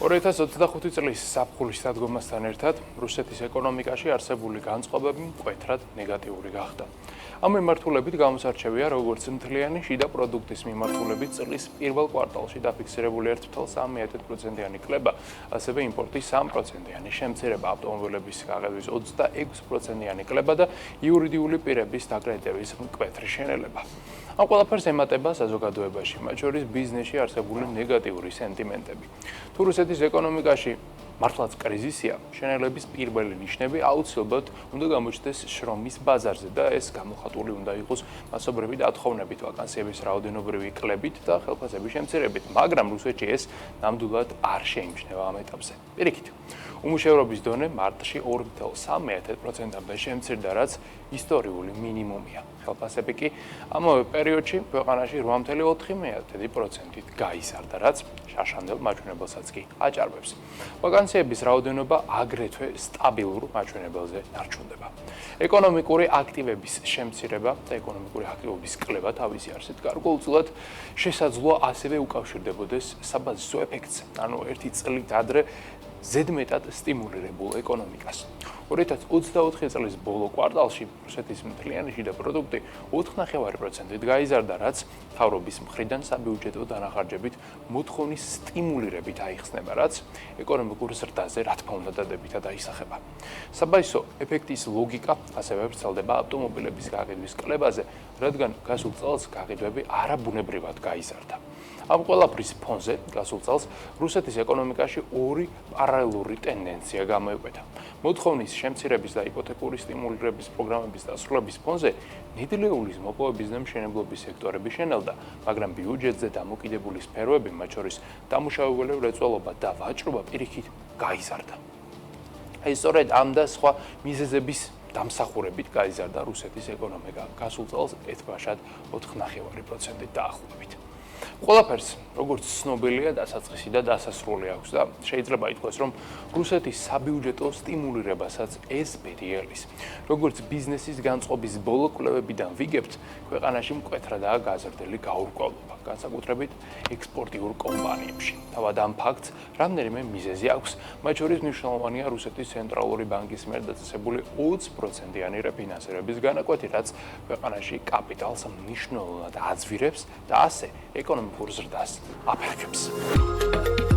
2025 წლის საფხულის დადგომასთან ერთად რუსეთის ეკონომიკაში არსებული განწყობები მკვეთრად ნეგატიური გახდა. ამ მიმართულებით გამოსარჩევია როგორც მთლიანი შიდა პროდუქტის მიმართულებით წლის პირველ კვარტალში დაფიქსირებული 1,3%-იანი კლება, ასევე იმპორტის 3%-იანი შემცირება, ავტომობილების გაყიდვის 26%-იანი კლება და იურიდიული პირების დაკრედიტების მკვეთრი შენელება. ამ ყველაფერს ემატება საზოგადოებაში, მათ შორის ბიზნესში არსებული ნეგატიური სენტიმენტები. თუ რუსეთის ეკონომიკაში მართლაც კრიზისია, შენელების პირველი ნიშნები აუცილებლად უნდა გამოჩნდეს შრომის ბაზარზე და ეს გამოხატული უნდა იყოს მასობრივი დათხოვნებით, ვაკანსიების რაოდენობრივი კლებით და ხელფასების შემცირებით, მაგრამ რუსეთში ეს ნამდვილად არ შეიმჩნევა ამ ეტაპზე. პირიქით, უმუშევრობის დონე მარტში 2,3%-მდე შემცირდა, რაც ისტორიული მინიმუმია. ხელფასები კი ამავე პერიოდში ქვეყანაში 8,4%-ით გაიზარდა, რაც შაშანდელ მაჩვენებელსაც კი აჭარბებს. ვაკანსიების რაოდენობა აგრეთვე სტაბილურ მაჩვენებელზე ნარჩუნდება. ეკონომიკური აქტივების შემცირება და ეკონომიკური აქტივობის კლება თავისი არსით გარკვეულწილად შესაძლოა ასევე უკავშირდებოდეს საბაზისო ეფექტს, ანუ ერთი წლით ადრე ზედმეტად სტიმულირებულ ეკონომიკას. 2024 წლის ბოლო კვარტალში რუსეთის მთლიანი შიდა პროდუქტი 4,5%-ით გაიზარდა, რაც მთავრობის მხრიდან საბიუჯეტო დანახარჯებით მოთხოვნის სტიმულირებით აიხსნება, რაც ეკონომიკურ ზრდაზე რა თქმა უნდა დადებითად აისახება. საბაზისო ეფექტის ლოგიკა ასევე ვრცელდება ავტომობილების გაყიდვის კლებაზე, რადგან გასულ წელს გაყიდვები არაბუნებრივად გაიზარდა. ამ ყველაფრის ფონზე გასულ წელს რუსეთის ეკონომიკაში ორი პარალელური ტენდენცია გამოიკვეთა. მოთხოვნის შემცირების და იპოთეკური სტიმულირების პროგრამების დასრულების ფონზე ნედლეულის მოპოვების და მშენებლობის სექტორები შენელდა, მაგრამ ბიუჯეტზე დამოკიდებული სფეროები, მათ შორის დამუშავებელი მრეწველობა და ვაჭრობა პირიქით გაიზარდა. სწორედ ამ და სხვა მიზეზების დამსახურებით გაიზარდა რუსეთის ეკონომიკა გასულ წელს ერთბაშად 4,5%-ით დაახლოებით. ყველაფერს, როგორც ცნობილია, დასაწყისი და დასასრული აქვს და შეიძლება ითქვას, რომ რუსეთის საბიუჯეტო სტიმულირებასაც ეს ბედიელის. როგორც ბიზნესის განწყობის ბოლო კვლევებიდან ვიგებთ, ქვეყანაში მკვეთრადაა გაზრდილი გაურკვევლობა, განსაკუთრებით ექსპორტიულ კომპანიებში. თავად ამ ფაქტს რამდენიმე მიზეზი აქვს, მათ შორის მნიშვნელოვანია რუსეთის ცენტრალური ბანკის მიერ დაწესებული 20%-იანი რეფინანსირების განაკვეთი, რაც ქვეყანაში კაპიტალს მნიშვნელოვნად აზვირებს და ასე ეკონომიკურ ზრდას აფერხებს.